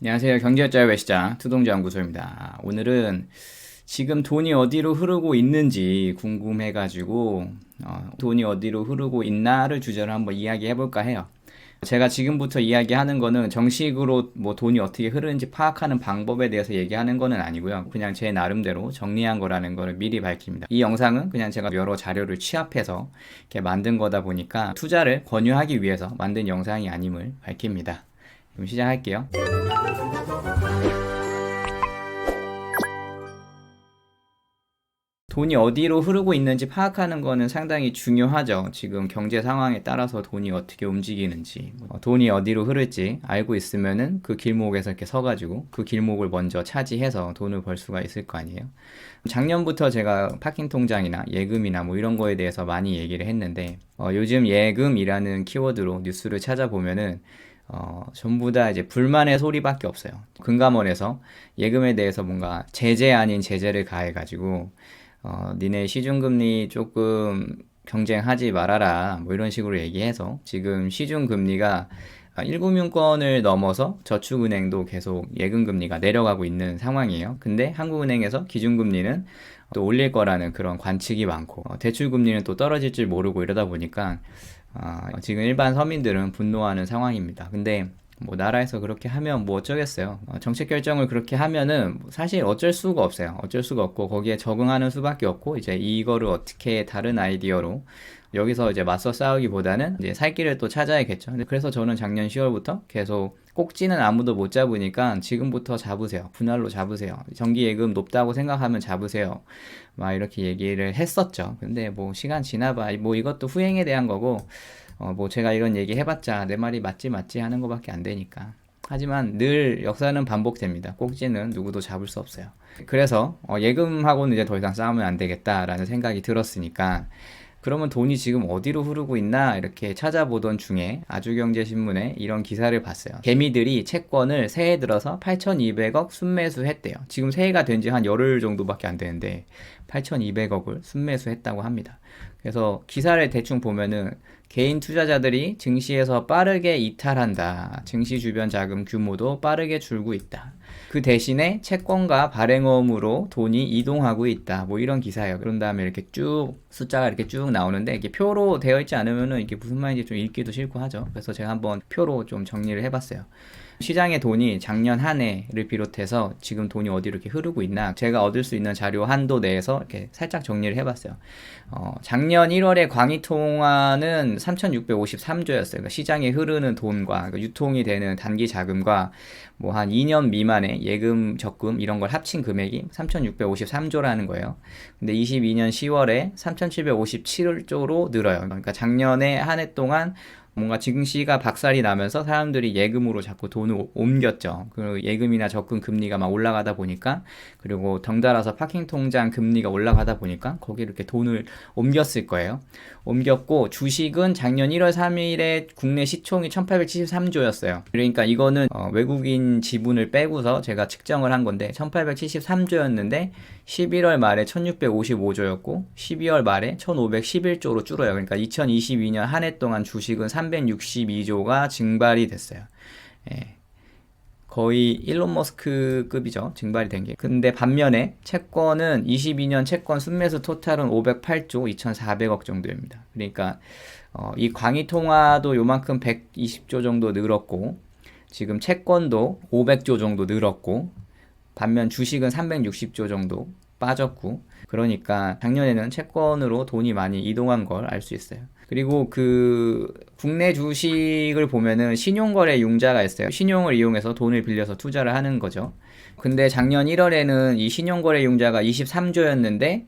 안녕하세요. 경제자유 외시장 투동자연구소입니다. 오늘은 지금 돈이 어디로 흐르고 있는지 궁금해가지고 돈이 어디로 흐르고 있나를 주제로 한번 이야기해볼까 해요. 제가 지금부터 이야기하는 거는 정식으로 뭐 돈이 어떻게 흐르는지 파악하는 방법에 대해서 얘기하는 거는 아니고요. 그냥 제 나름대로 정리한 거라는 거를 미리 밝힙니다. 이 영상은 그냥 제가 여러 자료를 취합해서 이렇게 만든 거다 보니까 투자를 권유하기 위해서 만든 영상이 아님을 밝힙니다. 그럼 시작할게요. 돈이 어디로 흐르고 있는지 파악하는 거는 상당히 중요하죠. 지금 경제 상황에 따라서 돈이 어떻게 움직이는지, 돈이 어디로 흐를지 알고 있으면은 그 길목에서 이렇게 서가지고 그 길목을 먼저 차지해서 돈을 벌 수가 있을 거 아니에요. 작년부터 제가 파킹 통장이나 예금이나 뭐 이런 거에 대해서 많이 얘기를 했는데, 요즘 예금이라는 키워드로 뉴스를 찾아보면은 전부 다 이제 불만의 소리밖에 없어요. 금감원에서 예금에 대해서 뭔가 제재 아닌 제재를 가해가지고 니네 시중금리 조금 경쟁하지 말아라 뭐 이런 식으로 얘기해서 지금 시중금리가 1금융권을 넘어서 저축은행도 계속 예금금리가 내려가고 있는 상황이에요. 근데 한국은행에서 기준금리는 또 올릴 거라는 그런 관측이 많고 대출금리는 또 떨어질 줄 모르고 이러다 보니까 지금 일반 서민들은 분노하는 상황입니다. 근데 뭐 나라에서 그렇게 하면 뭐 어쩌겠어요. 정책 결정을 그렇게 하면은 사실 어쩔 수가 없어요. 어쩔 수가 없고 거기에 적응하는 수밖에 없고 이제 이거를 어떻게 다른 아이디어로 여기서 이제 맞서 싸우기보다는 이제 살 길을 또 찾아야겠죠. 그래서 저는 작년 10월부터 계속 꼭지는 아무도 못 잡으니까 지금부터 잡으세요. 분할로 잡으세요. 정기예금 높다고 생각하면 잡으세요. 막 이렇게 얘기를 했었죠. 근데 뭐 시간 지나봐. 뭐 이것도 후행에 대한 거고 뭐 제가 이런 얘기 해봤자 내 말이 맞지 하는 거밖에 안 되니까. 하지만 늘 역사는 반복됩니다. 꼭지는 누구도 잡을 수 없어요. 그래서 예금하고는 이제 더 이상 싸우면 안 되겠다라는 생각이 들었으니까 그러면 돈이 지금 어디로 흐르고 있나 이렇게 찾아보던 중에 아주경제신문에 이런 기사를 봤어요. 개미들이 채권을 새해 들어서 8,200억 순매수했대요. 지금 새해가 된 지 한 열흘 정도밖에 안 되는데 8,200억을 순매수했다고 합니다. 그래서 기사를 대충 보면은 개인 투자자들이 증시에서 빠르게 이탈한다. 증시 주변 자금 규모도 빠르게 줄고 있다. 그 대신에 채권과 발행어음으로 돈이 이동하고 있다. 뭐 이런 기사예요. 그런 다음에 이렇게 쭉 숫자가 이렇게 쭉 나오는데 이게 표로 되어 있지 않으면은 이게 무슨 말인지 좀 읽기도 싫고 하죠. 그래서 제가 한번 표로 좀 정리를 해봤어요. 시장의 돈이 작년 한 해를 비롯해서 지금 돈이 어디로 이렇게 흐르고 있나 제가 얻을 수 있는 자료 한도 내에서 이렇게 살짝 정리를 해봤어요. 작년 1월에 광의통화는 3,653조였어요. 그러니까 시장에 흐르는 돈과 그러니까 유통이 되는 단기 자금과 뭐 한 2년 미만의 예금, 적금 이런 걸 합친 금액이 3,653조라는 거예요. 근데 22년 10월에 3,757조로 늘어요. 그러니까 작년에 한 해 동안 뭔가 증시가 박살이 나면서 사람들이 예금으로 자꾸 돈을 옮겼죠. 그 예금이나 적금 금리가 막 올라가다 보니까 그리고 덩달아서 파킹 통장 금리가 올라가다 보니까 거기 이렇게 돈을 옮겼을 거예요. 옮겼고 주식은 작년 1월 3일에 국내 시총이 1873조였어요. 그러니까 이거는 외국인 지분을 빼고서 제가 측정을 한 건데 1873조였는데 11월 말에 1655조였고 12월 말에 1511조로 줄어요. 그러니까 2022년 한 해 동안 주식은 362조가 증발이 됐어요. 예. 거의 일론 머스크급이죠. 증발이 된 게. 근데 반면에 채권은 22년 채권 순매수 토탈은 508조 2,400억 정도입니다. 그러니까 이 광의통화도 요만큼 120조 정도 늘었고 지금 채권도 500조 정도 늘었고 반면 주식은 360조 정도 빠졌고 그러니까 작년에는 채권으로 돈이 많이 이동한 걸 알 수 있어요. 그리고 그 국내 주식을 보면은 신용거래 융자가 있어요. 신용을 이용해서 돈을 빌려서 투자를 하는 거죠. 근데 작년 1월에는 이 신용거래 융자가 23조였는데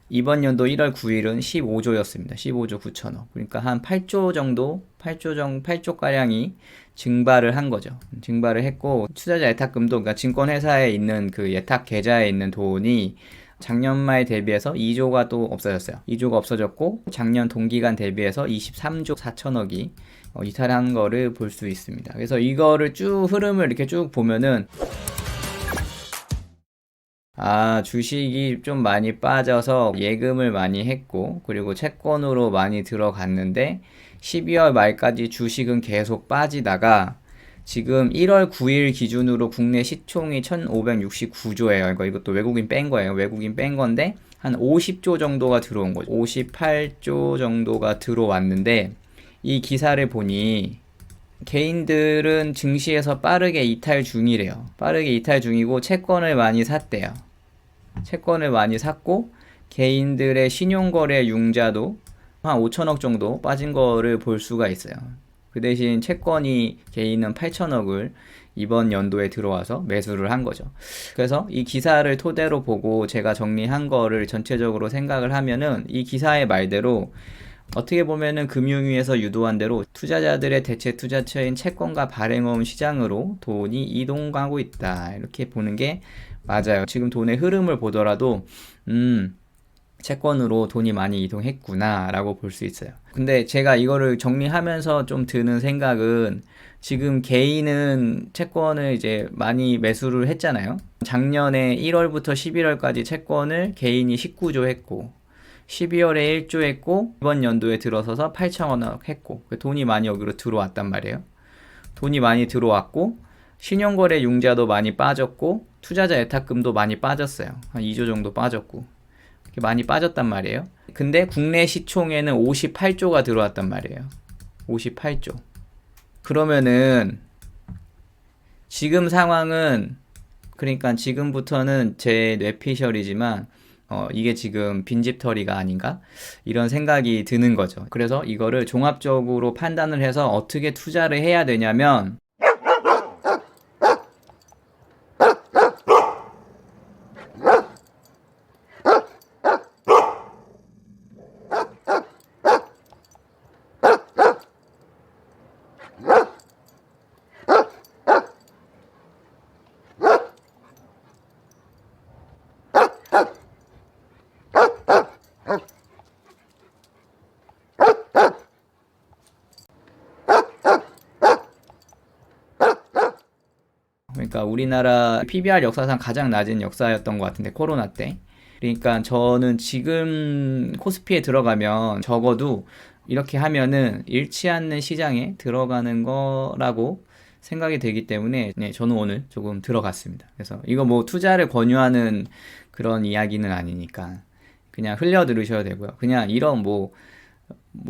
이번 연도 1월 9일은 15조였습니다. 15조 9천억. 그러니까 한 8조 정도, 8조 가량이 증발을 한 거죠. 증발을 했고 투자자 예탁금도 그러니까 증권회사에 있는 그 예탁 계좌에 있는 돈이 작년 말 대비해서 2조가 또 없어졌어요. 2조가 없어졌고 작년 동기간 대비해서 23조 4천억이 이탈한 거를 볼 수 있습니다. 그래서 이거를 쭉 흐름을 이렇게 쭉 보면은 주식이 좀 많이 빠져서 예금을 많이 했고 그리고 채권으로 많이 들어갔는데 12월 말까지 주식은 계속 빠지다가 지금 1월 9일 기준으로 국내 시총이 1569조예요. 이것도 외국인 뺀 거예요. 외국인 뺀 건데 한 50조 정도가 들어온 거죠. 58조 정도가 들어왔는데 이 기사를 보니 개인들은 증시에서 빠르게 이탈 중이래요. 빠르게 이탈 중이고 채권을 많이 샀대요. 채권을 많이 샀고 개인들의 신용거래 융자도 한 5천억 정도 빠진 거를 볼 수가 있어요. 그 대신 채권이 개인은 8천억을 이번 연도에 들어와서 매수를 한 거죠. 그래서 이 기사를 토대로 보고 제가 정리한 거를 전체적으로 생각을 하면은 이 기사의 말대로 어떻게 보면은 금융위에서 유도한 대로 투자자들의 대체 투자처인 채권과 발행어음 시장으로 돈이 이동하고 있다. 이렇게 보는 게 맞아요. 지금 돈의 흐름을 보더라도 채권으로 돈이 많이 이동했구나 라고 볼 수 있어요. 근데 제가 이거를 정리하면서 좀 드는 생각은 지금 개인은 채권을 이제 많이 매수를 했잖아요. 작년에 1월부터 11월까지 채권을 개인이 19조 했고 12월에 1조 했고 이번 연도에 들어서서 8천억 했고 돈이 많이 여기로 들어왔단 말이에요. 돈이 많이 들어왔고 신용거래 융자도 많이 빠졌고 투자자 예탁금도 많이 빠졌어요. 한 2조 정도 빠졌고 이렇게 많이 빠졌단 말이에요. 근데 국내 시총에는 58조가 들어왔단 말이에요. 58조. 그러면은 지금 상황은 그러니까 지금부터는 제 뇌피셜이지만 이게 지금 빈집털이가 아닌가? 이런 생각이 드는 거죠. 그래서 이거를 종합적으로 판단을 해서 어떻게 투자를 해야 되냐면 그러니까 우리나라 PBR 역사상 가장 낮은 역사였던 것 같은데 코로나 때. 그러니까 저는 지금 코스피에 들어가면 적어도 이렇게 하면은 잃지 않는 시장에 들어가는 거라고 생각이 되기 때문에 네, 저는 오늘 조금 들어갔습니다. 그래서 이거 뭐 투자를 권유하는 그런 이야기는 아니니까 그냥 흘려 들으셔야 되고요. 그냥 이런 뭐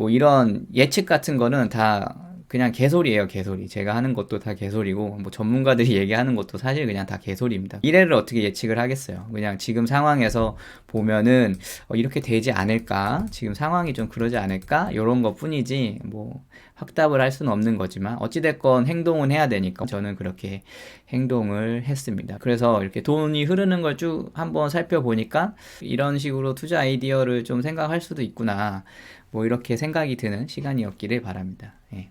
이런 예측 같은 거는 다 그냥 개소리예요, 개소리. 제가 하는 것도 다 개소리고, 뭐 전문가들이 얘기하는 것도 사실 그냥 다 개소리입니다. 미래를 어떻게 예측을 하겠어요? 그냥 지금 상황에서 보면은 이렇게 되지 않을까? 지금 상황이 좀 그러지 않을까? 이런 것 뿐이지, 뭐 확답을 할 수는 없는 거지만 어찌됐건 행동은 해야 되니까 저는 그렇게 행동을 했습니다. 그래서 이렇게 돈이 흐르는 걸 쭉 한번 살펴보니까 이런 식으로 투자 아이디어를 좀 생각할 수도 있구나. 뭐 이렇게 생각이 드는 시간이었기를 바랍니다. 예.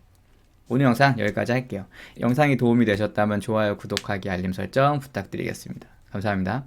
오늘 영상 여기까지 할게요. 영상이 도움이 되셨다면 좋아요, 구독하기, 알림 설정 부탁드리겠습니다. 감사합니다.